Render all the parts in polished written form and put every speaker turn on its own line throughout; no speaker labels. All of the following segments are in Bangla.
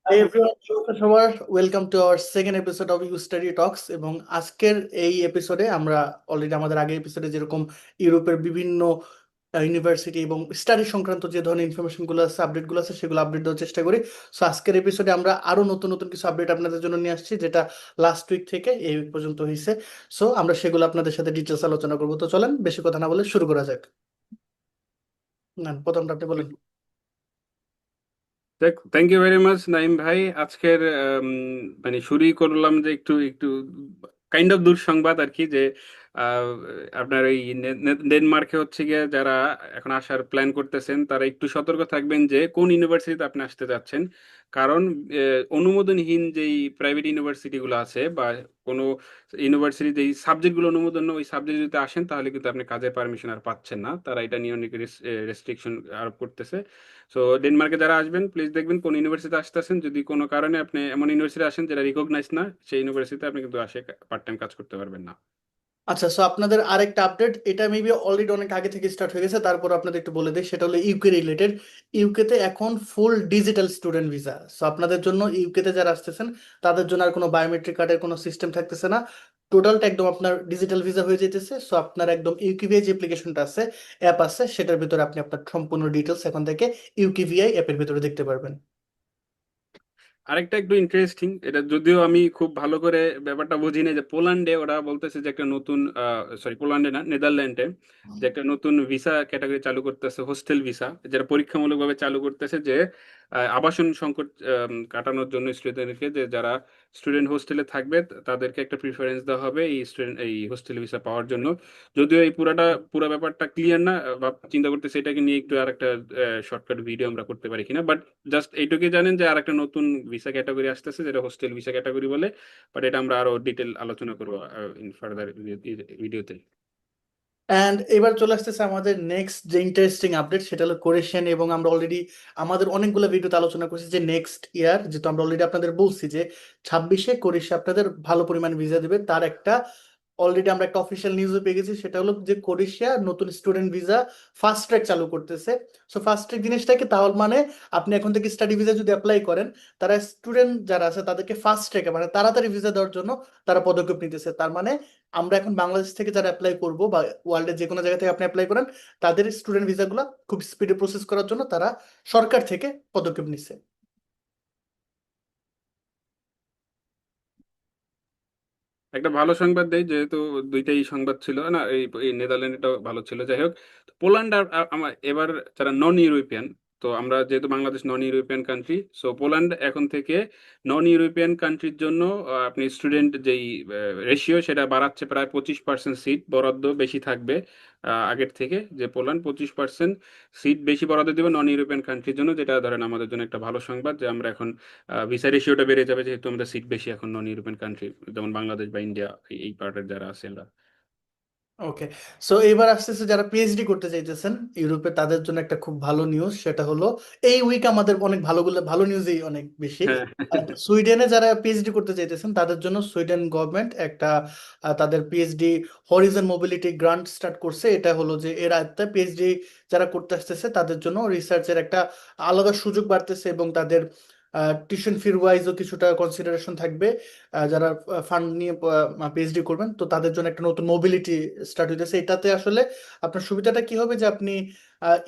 Hi everyone, সবার welcome to our second episode of you study talks. এবং আজকের এই এপিসোডে আমরা অলরেডি আমাদের আগের এপিসোডে যেরকম ইউরোপের বিভিন্ন ইউনিভার্সিটি এবং স্টাডি সংক্রান্ত যে ধরনের ইনফরমেশন গুলো আছে, আপডেট গুলো আছে, সেগুলো আপডেট দেওয়ার চেষ্টা করি। সো আজকের এপিসোডে আমরা আরো নতুন নতুন কিছু আপডেট আপনাদের জন্য নিয়ে আসছি, যেটা লাস্ট উইক থেকে এই উইক পর্যন্ত হয়েছে। সো আমরা সেগুলো আপনাদের সাথে ডিটেলস আলোচনা করবো। তো চলেন বেশি কথা না বলে শুরু করা যাক। না, প্রথমটা আপনি বলেন।
দেখ, thank you very much Naim ভাই। আজকের মানে শুরুই করলাম যে একটু একটু কাইন্ড অফ দুঃসংবাদ আর কি, যে আহ, আপনার এই ডেনমার্কে হচ্ছে গিয়ে যারা এখন আসার প্ল্যান করতেছেন তারা একটু সতর্ক থাকবেন যে কোন ইউনিভার্সিটিতে আপনি আসতে যাচ্ছেন। কারণ অনুমোদনহীন যেই প্রাইভেট ইউনিভার্সিটি গুলো আছে বা কোনো ইউনিভার্সিটি যেই সাবজেক্টগুলো অনুমোদন না, ওই সাবজেক্ট যদি আসেন তাহলে কিন্তু আপনি কাজের পারমিশন আর পাচ্ছেন না। তারা এটা নিয়ে অনেক রেস্ট্রিকশন আরোপ করতেছে। সো ডেনমার্কে যারা আসবেন প্লিজ দেখবেন কোন ইউনিভার্সিটি আসতেছেন। যদি কোনো কারণে আপনি এমন ইউনিভার্সিটি আসেন যেটা রিকগনাইজ না, সেই ইউনিভার্সিটিতে আপনি কিন্তু আসে পার্ট টাইম কাজ করতে পারবেন না।
আচ্ছা, সো আপনাদের আরেকটা আপডেট, এটা মেবি অলরেডি অনেক আগে থেকে স্টার্ট হয়ে গেছে, তারপর আপনাদের একটু বলে দিই। সেটা হলো ইউকে রিলেটেড। ইউকেতে এখন full digital student visa. So আপনাদের জন্য, ইউকেতে যারা আসতেছেন তাদের জন্য আর কোনো বায়োমেট্রিক কার্ডের কোনো সিস্টেম থাকতেছে না। টোটালটা একদম আপনার ডিজিটাল ভিসা হয়ে যেতেছে। সো আপনার একদম ইউকিভিআই যে অ্যাপ্লিকেশনটা আছে, অ্যাপ আছে, সেটার ভিতরে আপনি আপনার সম্পূর্ণ ডিটেলস এখন থেকে ইউকিভিআই অ্যাপের ভিতরে দেখতে পারবেন।
আরেকটা একটু ইন্টারেস্টিং, এটা যদিও আমি খুব ভালো করে ব্যাপারটা বুঝি না, যে পোল্যান্ডে ওরা বলতেছে যে একটা নতুন, সরি পোল্যান্ডে না, নেদারল্যান্ডে যে একটা নতুন ভিসা ক্যাটাগরি চালু করতেছে, হোস্টেল ভিসা, যেটা পরীক্ষামূলকভাবে চালু করতেছে, যে আবাসন সংকট কাটানোর জন্য স্টুডেন্টদেরকে, যে যারা স্টুডেন্ট হোস্টেলে থাকবে তাদেরকে একটা প্রিফারেন্স দেওয়া হবে এই স্টুডেন্ট এই হোস্টেল ভিসা পাওয়ার জন্য। যদিও এই পুরো ব্যাপারটা ক্লিয়ার না, বা চিন্তা করতেছে এটাকে নিয়ে একটু আর একটা শর্টকাট ভিডিও আমরা করতে পারি কিনা, বাট জাস্ট এইটুকুই জানেন যে আর একটা নতুন ভিসা ক্যাটাগরি আসতেছে, যেটা হোস্টেল ভিসা ক্যাটাগরি বলে। বাট এটা আমরা আরো ডিটেল আলোচনা করবো ইন ফার্দার ভিডিওতে।
অ্যান্ড এবার চলে আসতেছে আমাদের নেক্সট যে ইন্টারেস্টিং আপডেট, সেটা হলো কোরেশিয়ান। এবং আমরা অলরেডি আমাদের অনেকগুলো ভিডিওতে আলোচনা করছি যে নেক্সট ইয়ার, যেহেতু আমরা অলরেডি আপনাদের বলছি যে 26-এ কোরেশিয়া আপনাদের ভালো পরিমাণ ভিসা দেবে, তার একটা অলরেডি আমরা একটা অফিসিয়াল নিউজও পেয়ে গেছি। সেটা হলো যে কোরেশিয়া নতুন স্টুডেন্ট ভিসা ফাস্ট ট্র্যাক চালু করতেছে। সো ফাস্ট ট্র্যাক জিনিসটা কি, তাহলে মানে আপনি এখন থেকে স্টাডি ভিসা যদি অ্যাপ্লাই করেন, তারা স্টুডেন্ট যারা আছে তাদেরকে ফাস্ট ট্র্যাকে মানে তাড়াতাড়ি ভিসা দেওয়ার জন্য তারা পদক্ষেপ নিতেছে। তার মানে আমরা এখন বাংলাদেশ থেকে যারা অ্যাপ্লাই করব বা ওয়ার্ল্ডের যে কোনো জায়গা থেকে আপনি অ্যাপ্লাই করেন, তাদের স্টুডেন্ট ভিসাগুলো খুব স্পিডে প্রসেস করার জন্য তারা সরকার থেকে পদক্ষেপ নিচ্ছে।
একটা ভালো সংবাদ দেই, যেহেতু দুইটাই সংবাদ ছিল না, এই এই নেদারল্যান্ডটাও ভালো ছিল। যাই হোক, তো পোল্যান্ড আর আমার এবার যারা নন ইউরোপিয়ান, তো আমরা যেহেতু Bangladesh non European country, so Poland এখন থেকে নন ইউরোপিয়ান কান্ট্রির জন্য আপনি স্টুডেন্ট যেই রেশিও সেটা বাড়াচ্ছে, প্রায় 25% সিট বরাদ্দ বেশি থাকবে আগের থেকে। যে পোল্যান্ড 25% সিট বেশি বরাদ্দ দেবে নন ইউরোপিয়ান কান্ট্রির জন্য, যেটা ধরেন আমাদের জন্য একটা ভালো সংবাদ, যে আমরা এখন ভিসা রেশিওটা বেড়ে যাবে, যেহেতু আমাদের সিট বেশি এখন নন ইউরোপিয়ান কান্ট্রি, যেমন বাংলাদেশ বা ইন্ডিয়া, এই পার্টের যারা আছে আমরা।
ওকে, সো এবার আসতেছে যারা পিএইচডি করতে চাইতেছেন ইউরোপে, তাদের জন্য একটা খুব ভালো নিউজ। সেটা হলো এই উইক আমাদের অনেক ভালোগুলো ভালো নিউজই অনেক বেশি।
হ্যাঁ।
সুইডেনে যারা পিএইচডি করতে চাইতেছেন তাদের জন্য সুইডেন গভর্নমেন্ট একটা তাদের PhD Harijan mobility grant start করছে। এটা হলো যে এর আয়ত্তে পিএইচডি যারা করতে আসতেছে তাদের জন্য রিসার্চের একটা আলাদা সুযোগ বাড়তেছে, এবং তাদের টিউশন ফির ওয়াইজও কিছুটা কনসিডারেশন থাকবে। যারা ফান্ড নিয়ে পিএইচডি করবেন, তো তাদের জন্য একটা নতুন মোবিলিটি স্টার্ট হইতেছে। এটাতে আসলে আপনার সুবিধাটা কি হবে, যে আপনি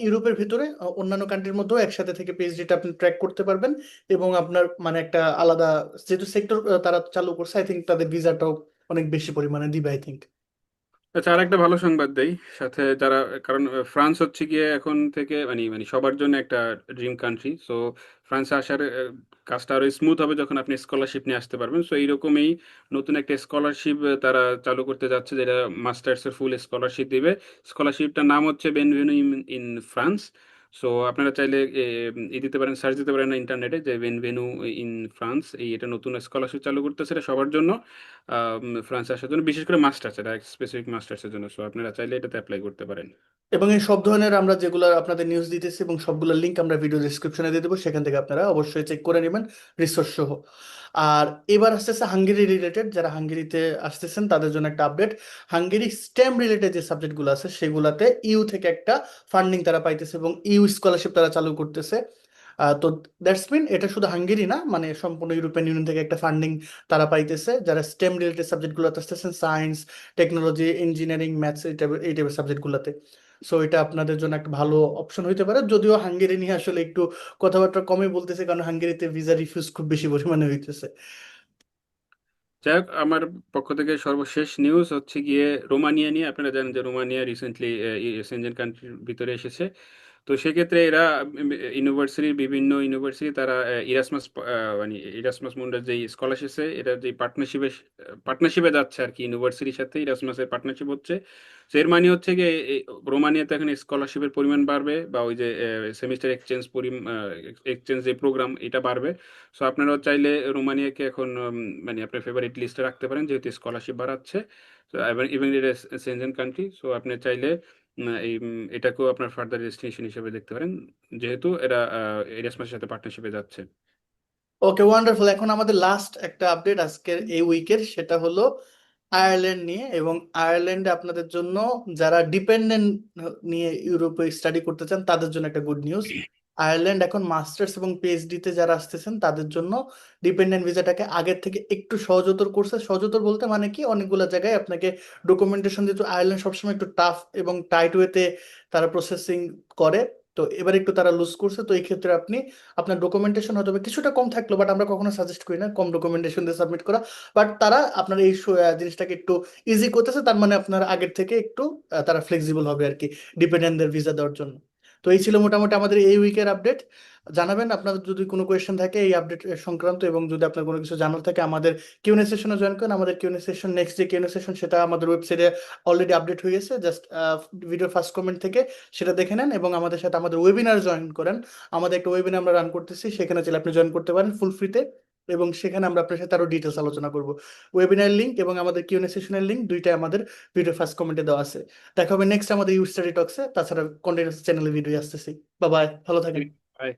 ইউরোপের ভিতরে অন্যান্য কান্ট্রির মধ্যেও একসাথে থেকে পিএইচডিটা আপনি ট্র্যাক করতে পারবেন। এবং আপনার মানে একটা আলাদা, যেহেতু সেক্টর তারা চালু করছে, আই থিঙ্ক তাদের ভিসাটাও অনেক বেশি পরিমাণে দিবে আই থিঙ্ক।
আচ্ছা, আর একটা ভালো সংবাদ দেই সাথে, যারা, কারণ ফ্রান্স হচ্ছে গিয়ে এখন থেকে মানে মানে সবার জন্য একটা ড্রিম কান্ট্রি। সো ফ্রান্সে আসার কাজটা আরো স্মুথ হবে যখন আপনি স্কলারশিপ নিয়ে আসতে পারবেন। সো এইরকমই নতুন একটা স্কলারশিপ তারা চালু করতে যাচ্ছে, যেটা মাস্টার্স এর ফুল স্কলারশিপ দিবে। স্কলারশিপটার নাম হচ্ছে বেনভেনু ইন ফ্রান্স। সো আপনারা চাইলে দিতে পারেন, সার্চ দিতে পারেন ইন্টারনেটে, যে বেনভেনু ইন ফ্রান্স, এটা নতুন স্কলারশিপ চালু করতেছে, এটা সবার জন্য, ফ্রান্সে আসার জন্য, বিশেষ করে মাস্টার্স, এটা স্পেসিফিক মাস্টার্সের জন্য। সো আপনারা চাইলে এটাতে অ্যাপ্লাই করতে পারেন।
এবং এই সব ধরনের আমরা যেগুলো আপনাদের নিউজ দিতেছি এবং সবগুলোর লিঙ্ক আমরা ভিডিও ডিসক্রিপশনে দিয়ে দেবো, সেখান থেকে আপনারা অবশ্যই চেক করে নেবেন রিসোর্স সহ। আর এবার আসতেছে হাঙ্গেরি রিলেটেড, যারা হাঙ্গেরিতে আসতেছেন তাদের জন্য একটা আপডেট। হাঙ্গেরি স্টেম রিলেটেড যে সাবজেক্টগুলো আছে সেগুলাতে ইউ থেকে একটা ফান্ডিং তারা পাইতেছে এবং ইউ স্কলারশিপ তারা চালু করতেছে। তো দ্যাটস মিন এটা শুধু হাঙ্গেরি না, মানে সম্পূর্ণ ইউরোপিয়ান ইউনিয়ন থেকে একটা ফান্ডিং তারা পাইতেছে, যারা স্টেম রিলেটেড সাবজেক্টগুলোতে আসতেছেন, সায়েন্স, টেকনোলজি, ইঞ্জিনিয়ারিং, ম্যাথস, এই টাইপের সাবজেক্টগুলোতে। সো এটা আপনাদের জন্য একটা ভালো অপশন হইতে পারে, যদিও হাঙ্গেরি নিয়ে আসলে একটু কথাবার্তা কমই বলতেছে, কারণ হাঙ্গেরিতে ভিসা রিফিউজ খুব বেশি পরিমাণে হইতেছে।
যাই হোক, আমার পক্ষ থেকে সর্বশেষ নিউজ হচ্ছে গিয়ে রোমানিয়া নিয়ে। আপনারা জানেন যে রোমানিয়া রিসেন্টলি সেনজেন কান্ট্রির ভিতরে এসেছে। তো সেক্ষেত্রে এরা ইউনিভার্সিটির বিভিন্ন ইউনিভার্সিটি তারা ইরাসমাস মানে ইরাসমাস মুন্ডার যে স্কলারশিপে এটা যে পার্টনারশিপে যাচ্ছে আর কি, ইউনিভার্সিটির সাথে ইরাসমাসের পার্টনারশিপ হচ্ছে। তো এর মানে হচ্ছে গিয়ে রোমানিয়াতে এখন স্কলারশিপের পরিমাণ বাড়বে, বা ওই যে সেমিস্টার এক্সচেঞ্জ যে প্রোগ্রাম এটা বাড়বে। সো আপনারা চাইলে রোমানিয়াকে এখন মানে আপনার ফেভারিট লিস্টে রাখতে পারেন, যেহেতু স্কলারশিপ বাড়াচ্ছে। তো ইভেন এটা সেনজেন কান্ট্রি, সো আপনি চাইলে এটাকেও আপনার ফার্দার ডেস্টিনেশন হিসেবে দেখতে পারেন, যেহেতু এরা এরাসমাসের সাথে পার্টনারশিপে যাচ্ছে।
ওকে, ওয়ান্ডারফুল। এখন আমাদের লাস্ট একটা আপডেট আজকের এই উইকের, সেটা হলো আয়ারল্যান্ড নিয়ে। এবং আয়ারল্যান্ডে আপনাদের জন্য যারা ডিপেন্ডেন্ট নিয়ে ইউরোপে স্টাডি করতে চান তাদের জন্য একটা গুড নিউজ। আয়ারল্যান্ড এখন মাস্টার্স এবং পিএইচডি তে যারা আসতেছেন তাদের জন্য ডিপেন্ডেন্ট ভিসাটাকে আগের থেকে একটু সহজতর করছে। সহজতর বলতে মানে কি, অনেকগুলো জায়গায় আপনাকে ডকুমেন্টেশন দিতে, আয়ারল্যান্ড সবসময় একটু টাফ এবং টাইট ওয়েতে তারা প্রসেসিং করে, তো এবার একটু তারা লুজ করছে। তো এই ক্ষেত্রে আপনি আপনার ডকুমেন্টেশন হয়তো বা কিছুটা কম থাকলো, বাট আমরা কখনো সাজেস্ট করি না কম ডকুমেন্টেশন দিয়ে সাবমিট করা। বাট তারা আপনার এই জিনিসটাকে একটু ইজি করতেছে, তার মানে আপনার আগের থেকে একটু তারা ফ্লেক্সিবল হবে আর কি ডিপেন্ডেন্টদের ভিসা দেওয়ার জন্য। তো এই ছিল মোটামুটি আমাদের এই উইকের আপডেট। জানাবেন আপনাদের যদি কোনো কোয়েশ্চেন থাকে এই আপডেট সংক্রান্ত, এবং যদি আপনার কোনো কিছু জানার থাকে আমাদের কিউএনএ সেশনে জয়েন করেন। আমাদের কিউএনএ সেশন, নেক্সট যে কিউএনএ সেশন সেটা আমাদের ওয়েবসাইটে অলরেডি আপডেট হয়ে গেছে, জাস্ট ভিডিও ফার্স্ট কমেন্ট থেকে সেটা দেখে নেন, এবং আমাদের সাথে আমাদের ওয়েবিনার জয়েন করেন। আমাদের একটা ওয়েবিনার আমরা রান করতেছি, সেখানে চাইলে আপনি জয়েন করতে পারেন ফুল ফ্রিতে, এবং সেখানে আমরা আপনার সাথে আরো ডিটেলস আলোচনা করব। ওয়েবিনার লিংক এবং আমাদের কিউএনএ সেশনের লিংক দুইটাই আমাদের ভিডিও ফার্স্ট কমেন্টে দেওয়া আছে। দেখা হবে নেক্সট আমাদের ইউ স্টাডি টক্সে। তাছাড়া কন্টিনিউয়াস চ্যানেলে ভিডিও আসতেছি। বাই বাই, ভালো থাকেন।
বাই।